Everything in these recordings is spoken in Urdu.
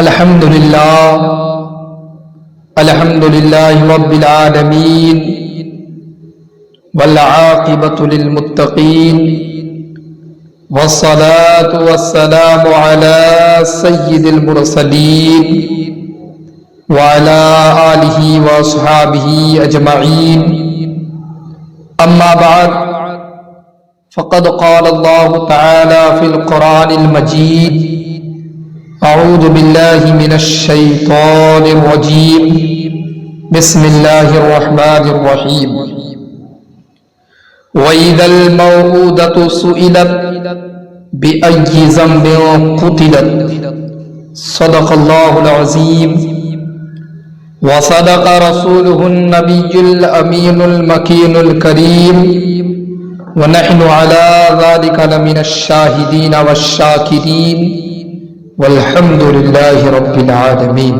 الحمد لله رب العالمين والعاقبة للمتقين والصلاة والسلام على سيد المرسلين وعلى آله وأصحابه أجمعين أما بعد فقد قال الله تعالى في القرآن المجيد أعوذ بالله من الشيطان الرجيم بسم الله الرحمن الرحيم وإذا الموءودة سئلت بأي ذنب قتلت صدق الله العظيم وصدق رسوله النبي الأمين المكين الكريم ونحن على ذلك لمن الشاهدين والشاكرين والحمد للہ رب العالمین۔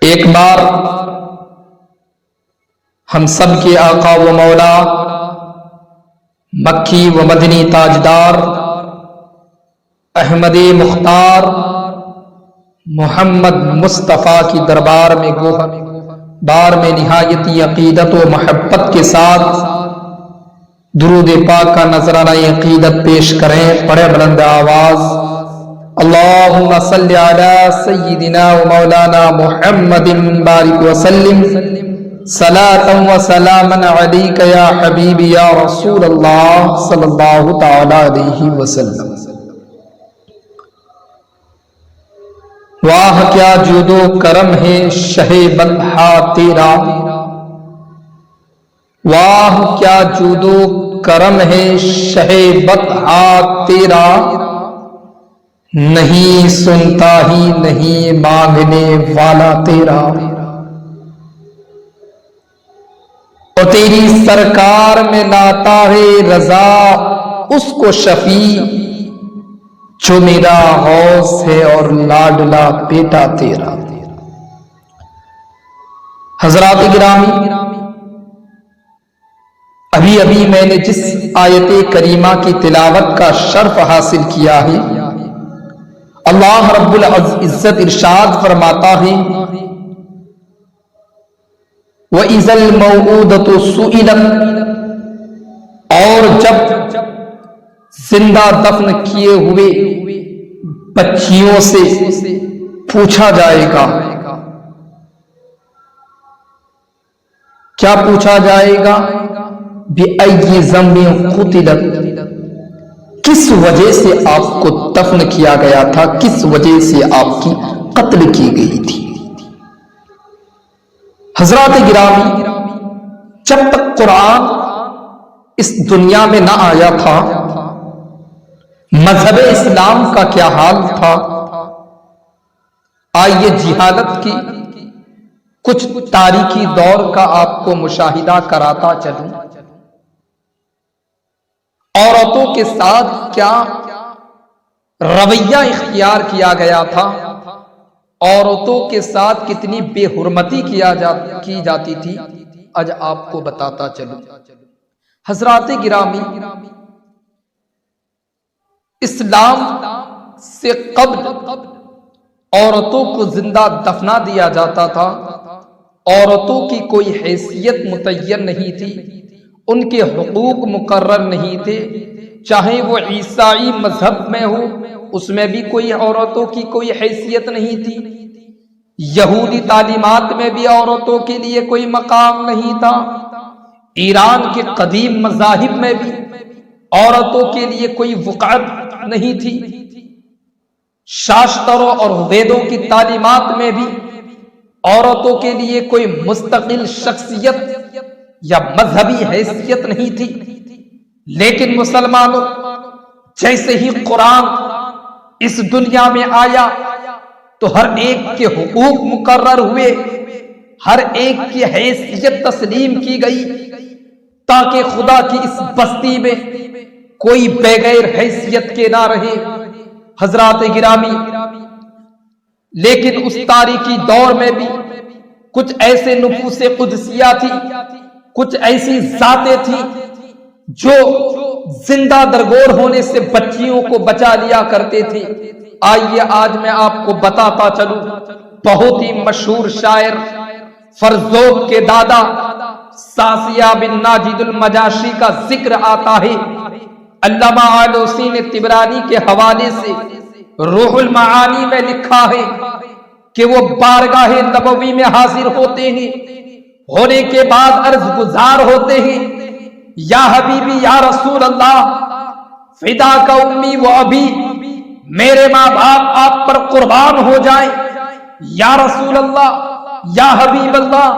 ایک بار ہم سب کے آقا و مولا مکی و مدنی تاجدار احمد مختار محمد مصطفیٰ کی دربار میں بار میں نہایتی عقیدت و محبت کے ساتھ درود پاک کا نذرانہ عقیدت پیش کریں۔ پڑھے بلند آواز اللہم صلی علی سیدنا و مولانا محمد بارک وسلم صلاۃ و سلاما علیک یا حبیب یا رسول اللہ صلی اللہ تعالی علیہ وسلم۔ واہ کیا جود و کرم ہے شہ بطحا تیرا، واہ کیا جود و کرم ہے شہ بطحا تیرا، نہیں سنتا ہی نہیں مانگنے والا تیرا۔ اور تیری سرکار میں لاتا ہے رضا اس کو شفیع جو میرا غوث ہے اور لاڈلا بیٹا تیرا۔ حضرات گرامی، ابھی میں نے جس آیت کریمہ کی تلاوت کا شرف حاصل کیا ہے، اللہ رب العزت ارشاد فرماتا ہے وَإِذَا الْمَوْءُودَةُ سُئِلَتْ، اور جب زندہ دفن کیے ہوئے بچیوں سے پوچھا جائے گا، کیا پوچھا جائے گا؟ بِأَيِّ ذَنبٍ قُتِلَتْ، کس وجہ سے آپ کو دفن کیا گیا تھا، کس وجہ سے آپ کی قتل کی گئی تھی۔ حضرات گرامی، جب تک قرآن اس دنیا میں نہ آیا تھا، مذہب اسلام کا کیا حال تھا؟ آئیے جہالت کی کچھ تاریخی دور کا آپ کو مشاہدہ کراتا چلوں۔ عورتوں کے ساتھ کیا رویہ اختیار کیا گیا تھا، عورتوں کے ساتھ کتنی بے حرمتی کی جاتی تھی، آج آپ کو بتاتا چلوں۔ حضرات گرامی، اسلام سے قبل عورتوں کو زندہ دفنا دیا جاتا تھا، عورتوں کی کوئی حیثیت متعین نہیں تھی، ان کے حقوق مقرر نہیں تھے، چاہے وہ عیسائی مذہب میں ہو اس میں بھی کوئی عورتوں کی کوئی حیثیت نہیں تھی، یہودی تعلیمات میں بھی عورتوں کے لیے کوئی مقام نہیں تھا، ایران کے قدیم مذاہب میں بھی عورتوں کے لیے کوئی وقعت نہیں تھی، شاستروں اور ویدوں کی تعلیمات میں بھی عورتوں کے لیے کوئی مستقل شخصیت یا مذہبی حیثیت نہیں تھی۔ لیکن مسلمانوں، جیسے ہی قرآن اس دنیا میں آیا تو ہر ایک کے حقوق مقرر ہوئے، ہر ایک کی حیثیت تسلیم کی گئی، تاکہ خدا کی اس بستی میں کوئی بغیر حیثیت کے نہ رہے۔ حضرات گرامی، لیکن اس تاریخی دور میں بھی کچھ ایسے نفوس قدسیہ تھی، کچھ ایسی ذاتیں تھیں جو زندہ درگور ہونے سے بچیوں کو بچا لیا کرتے تھے۔ آئیے آج میں آپ کو بتاتا چلوں، بہت ہی مشہور شاعر فرزوق کے دادا ساسیہ بن ناجد المجاشی کا ذکر آتا ہے۔ علامہ آلوسی نے طبرانی کے حوالے سے روح المعانی میں لکھا ہے کہ وہ بارگاہ نبوی میں حاضر ہوتے ہیں، ہونے کے بعد عرض گزار ہوتے ہیں، یا حبیبی یا رسول اللہ، فدا کا امی و ابی، میرے ماں باپ آپ پر قربان ہو جائیں۔ یا رسول اللہ، یا حبیب اللہ،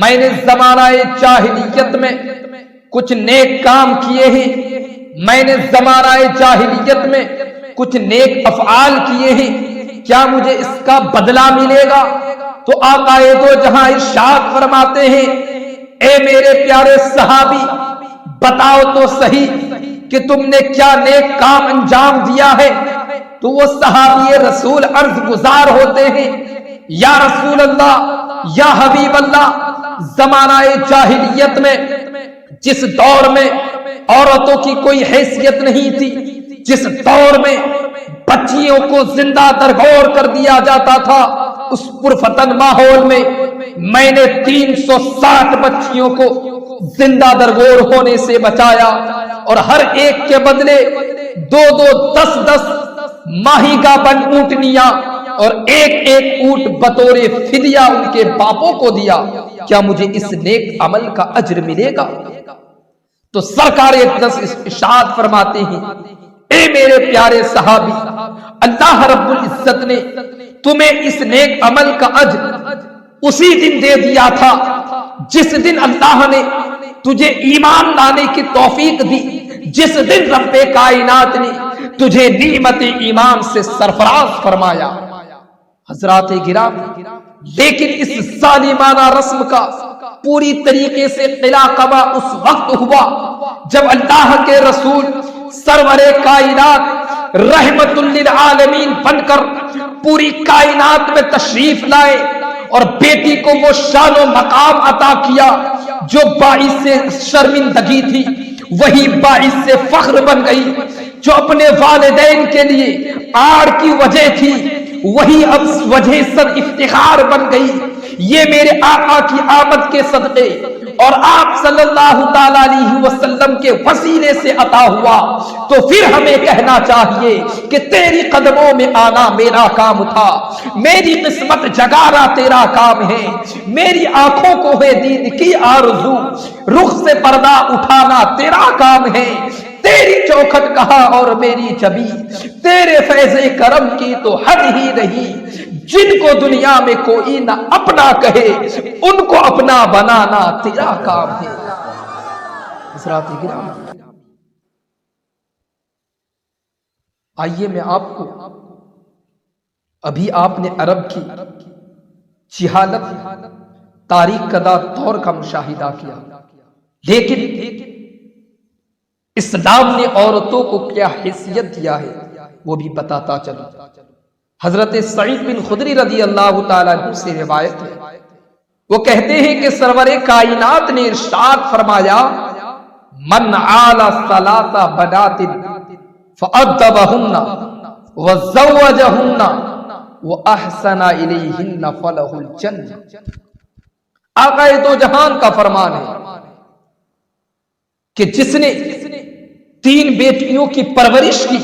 میں نے زمانہ جاہلیت میں کچھ نیک کام کیے ہیں، میں نے زمانہ جاہلیت میں کچھ نیک افعال کیے ہیں، کیا مجھے اس کا بدلہ ملے گا؟ تو آقا دو جہاں ارشاد فرماتے ہیں، اے میرے پیارے صحابی، بتاؤ تو صحیح کہ تم نے کیا نیک کام انجام دیا ہے؟ تو وہ صحابی رسول عرض گزار ہوتے ہیں، یا رسول اللہ، یا حبیب اللہ، زمانہ جاہلیت میں جس دور میں عورتوں کی کوئی حیثیت نہیں تھی، جس دور میں بچیوں کو زندہ درگور کر دیا جاتا تھا، اس پرفتن ماحول میں میں نے 360 بچیوں کو زندہ درگور ہونے سے بچایا، اور ہر ایک کے بدلے 10 ماہی کا بن اونٹنیاں اور ایک اونٹ بطور فدیہ ان کے باپوں کو دیا، کیا مجھے اس نیک عمل کا اجر ملے گا؟ تو سرکار اقدس ارشاد فرماتے ہیں، اے میرے پیارے صحابی، اللہ رب العزت نے تمہیں اس نیک عمل کا اجر اسی دن دے دیا تھا جس دن اللہ نے تجھے ایمان لانے کی توفیق دی، جس دن رب کائنات نے تجھے نعمت ایمان سے سرفراز فرمایا۔ حضرات گرام، لیکن اس ظالمانہ رسم کا پوری طریقے سے قلاقبہ اس وقت ہوا جب اللہ کے رسول سرور کائنات رحمت للعالمین بن کر پوری کائنات میں تشریف لائے اور بیٹی کو وہ شان و مقام عطا کیا جو باعث شرمندگی تھی وہی باعث فخر بن گئی، جو اپنے والدین کے لیے آڑ کی وجہ تھی وہی اب وجہ سر افتخار بن گئی۔ یہ میرے آقا کی آمد کے صدقے اور آپ صلی اللہ تعالی علیہ وسلم کے وسیلے سے عطا ہوا، تو پھر ہمیں کہنا چاہیے کہ تیری قدموں میں آنا میرا کام تھا، میری قسمت جگانا تیرا کام ہے، میری آنکھوں کو ہے دید کی آرزو، رخ سے پردہ اٹھانا تیرا کام ہے، تیری چوکھٹ کہا اور میری چبی، تیرے فیض کرم کی تو حد ہی نہیں، جن کو دنیا میں کوئی نہ اپنا کہے ان کو اپنا بنانا تیرا کام ہے۔ حضرات کرام، آئیے میں آپ کو ابھی آپ نے عرب کی جہالت تاریخ کدا دور کا مشاہدہ کیا، لیکن اسلام نے عورتوں کو کیا حیثیت دیا ہے وہ بھی بتاتا چلو۔ حضرت سعید بن خدری رضی اللہ تعالیٰ عنہ سے روایت ہے، وہ کہتے ہیں کہ سرور کائنات نے ارشاد فرمایا، من عال ثلاث بنات فأدبہن وزوجہن واحسن الیہن فلہ الجنہ۔ آقا دو جہان کا فرمان ہے کہ جس نے 3 بیٹیوں کی پرورش کی،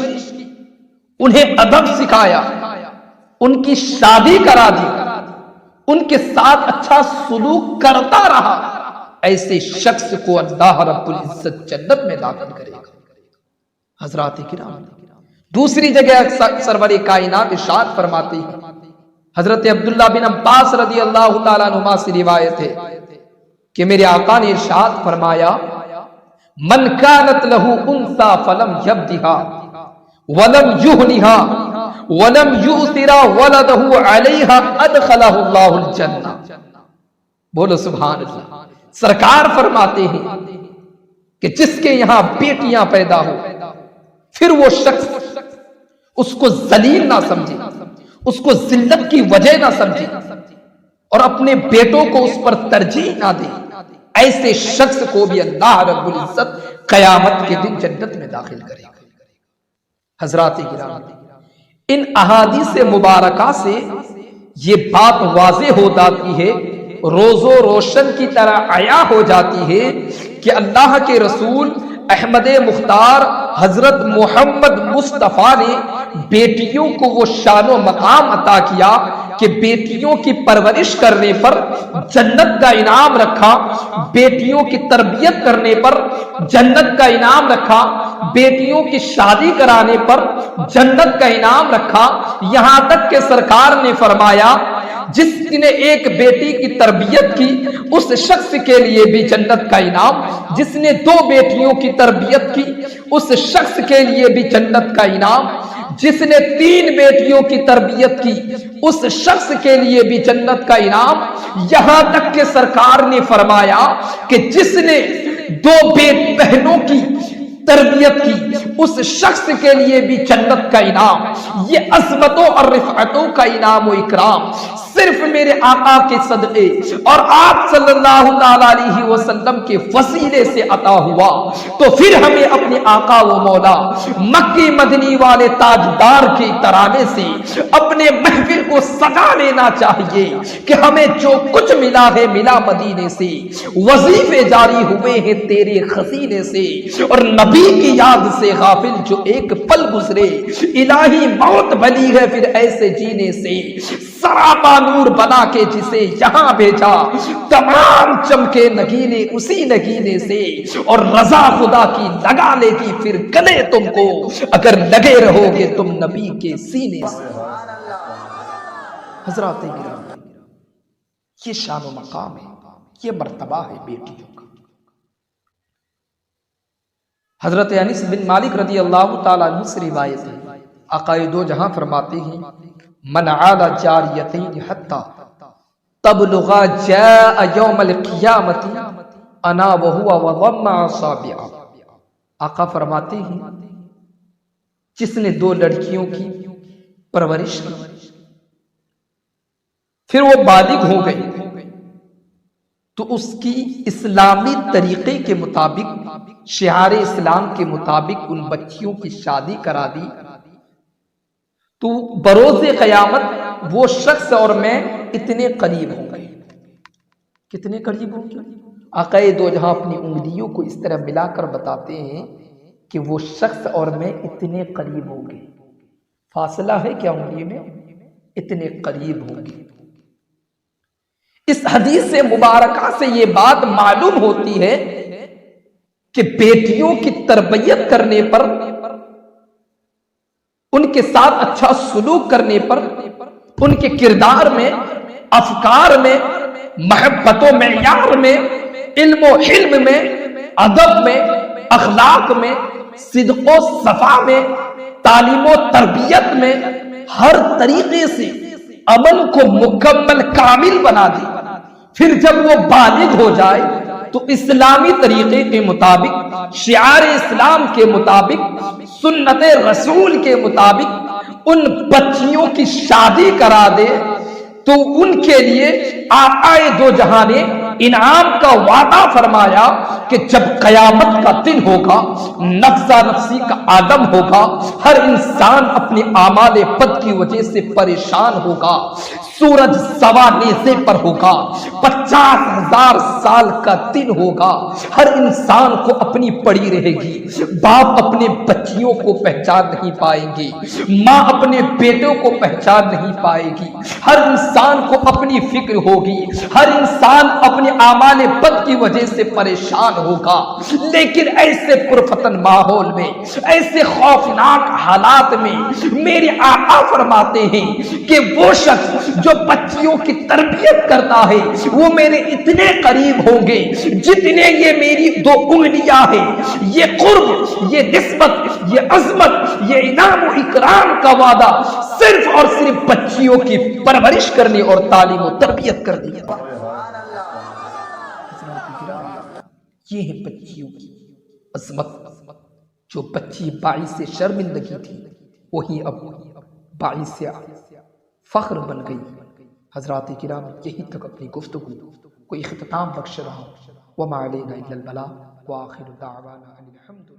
انہیں ادب سکھایا، ان کی شادی کرا دی، ان کے ساتھ اچھا سلوک کرتا رہا، ایسے شخص کو اللہ رب العزت جنت میں داخل کرے گا۔ حضرات کرام، دوسری جگہ سرور کائنات ارشاد فرماتے ہیں، حضرت عبداللہ بن عباس رضی اللہ تعالیٰ عنہما سے روایت ہے کہ میرے آقا نے ارشاد فرمایا، من کانت لہ انثی فلم یبدھا ولم یہنھا ولم یؤثر ولدہ علیہا ادخلہ اللہ الجنہ۔ بولو سبحان اللہ۔ سرکار فرماتے ہیں کہ جس کے یہاں بیٹیاں پیدا ہو، پھر وہ شخص اس کو ذلیل نہ سمجھے، اس کو ذلت کی وجہ نہ سمجھے اور اپنے بیٹوں کو اس پر ترجیح نہ دے، ایسے شخص کو بھی اللہ رب العزت قیامت کے دن جنت میں داخل کرے گا۔ حضرات کرام، ان احادیث مبارکہ سے یہ بات واضح ہو جاتی ہے، روز و روشن کی طرح عیا ہو جاتی ہے کہ اللہ کے رسول احمد مختار حضرت محمد مصطفیٰ نے بیٹیوں کو وہ شان و مقام عطا کیا کہ بیٹیوں کی پرورش کرنے پر جنت کا انعام رکھا، بیٹیوں کی تربیت کرنے پر جنت کا انعام رکھا، بیٹیوں کی شادی کرانے پر جنت کا انعام رکھا۔ یہاں تک کہ سرکار نے فرمایا جس نے ایک بیٹی کی تربیت کی اس شخص کے لیے بھی جنت کا انعام، جس نے 2 بیٹیوں کی تربیت کی اس شخص کے لیے بھی جنت کا انعام، جس نے 3 بیٹیوں کی تربیت کی اس شخص کے لیے بھی جنت کا انعام۔ یہاں تک کہ سرکار نے فرمایا کہ جس نے 2 بہنوں کی تربیت کی اس شخص کے لیے بھی جنت کا انعام۔ یہ عظمتوں اور رفعتوں کا انعام و اکرام صرف میرے آقا کے صدقے اور آپ صلی اللہ علیہ وسلم کے وسیلے سے عطا ہوا، تو پھر ہمیں اپنے آقا و مولا مکی مدنی والے تاجدار کے ترانے سے اپنے محفل کو سجا لینا چاہیے کہ ہمیں جو کچھ ملا ہے ملا مدینے سے، وظیفے جاری ہوئے ہیں تیرے خزینے سے، اور نبی کی یاد سے غافل جو ایک پل گزرے، الہی موت بلی ہے پھر ایسے جینے سے، سراپا نور بنا کے جسے یہاں بھیجا تمام چمکے نگینے اسی نگینے سے، اور رضا خدا کی لگا لے گی پھر گلے تم کو اگر لگے رہو گے تم نبی کے سینے سے۔ حضرات کرام، یہ شان و مقام ہے، یہ مرتبہ ہے بیٹیوں کا۔ حضرت انس بن مالک رضی اللہ تعالیٰ عنہ سے روایت ہے، آقا دو جہاں فرماتے ہیں من عال جاریتین حتی تبلغا جاء یوم القیامت انا وہو وضم اصابعہ۔ آقا فرماتے ہیں جس نے 2 لڑکیوں کی پرورش کی پھر وہ بالغ ہو گئی تو اس کی اسلامی طریقے کے مطابق، شعار اسلام کے مطابق ان بچیوں کی شادی کرا دی، تو بروز قیامت وہ شخص اور میں اتنے قریب ہوں گے۔ کتنے قریب ہوں گے؟ آقا دو جہاں اپنی انگلیوں کو اس طرح ملا کر بتاتے ہیں کہ وہ شخص اور میں اتنے قریب ہوں گے۔ فاصلہ ہے کیا انگلی میں؟ اتنے قریب ہوں گے۔ اس حدیث سے مبارکہ سے یہ بات معلوم ہوتی ہے کہ بیٹیوں کی تربیت کرنے پر، ان کے ساتھ اچھا سلوک کرنے پر، ان کے کردار میں، افکار میں، محبت و معیار میں، علم و حلم میں، ادب میں، اخلاق میں، صدق و صفا میں، تعلیم و تربیت میں، ہر طریقے سے عمل کو مکمل کامل بنا دی۔ پھر جب وہ بالغ ہو جائے تو اسلامی طریقے کے مطابق، شعار اسلام کے مطابق، سنت رسول کے مطابق ان بچیوں کی شادی کرا دے، تو ان کے لیے آقا دو جہاں نے انعام کا وعدہ فرمایا کہ جب قیامت کا دن ہوگا، نفسا نفسی کا عالم ہوگا، ہر انسان اپنے اعمال بد کی وجہ سے پریشان ہوگا، سورج سوا نیزے پر ہوگا، 50,000 سال کا دن ہوگا، ہر انسان کو اپنی پڑی رہے گی، باپ اپنے بچیوں کو پہچان نہیں پائیں گے، ماں اپنے بیٹوں کو پہچان نہیں پائے گی، ہر انسان کو اپنی فکر ہوگی، ہر انسان اپنے اعمال بد کی وجہ سے پریشان ہوگا۔ لیکن ایسے پرفتن ماحول میں، ایسے خوفناک حالات میں میرے آقا فرماتے ہیں کہ وہ شخص جو بچیوں کی تربیت کرتا ہے وہ میرے اتنے قریب ہوں گے جتنے یہ میری 2 انگلیاں ہیں۔ یہ قرب، یہ نسبت، یہ عظمت، یہ انعام و اکرام کا وعدہ صرف اور صرف بچیوں کی پرورش کرنے اور تعلیم و تربیت کرنے کا۔ یہ ہے بچیوں کی عظمت۔ جو بچی باعث شرمندگی تھی وہی اب باعث فخر بن گئی۔ حضرات کرام، یہی تک اپنی گفتگو کو اختتام بخش رہا ہوں۔ وما علینا الا البلاغ۔ وآخر دعوانا ان الحمد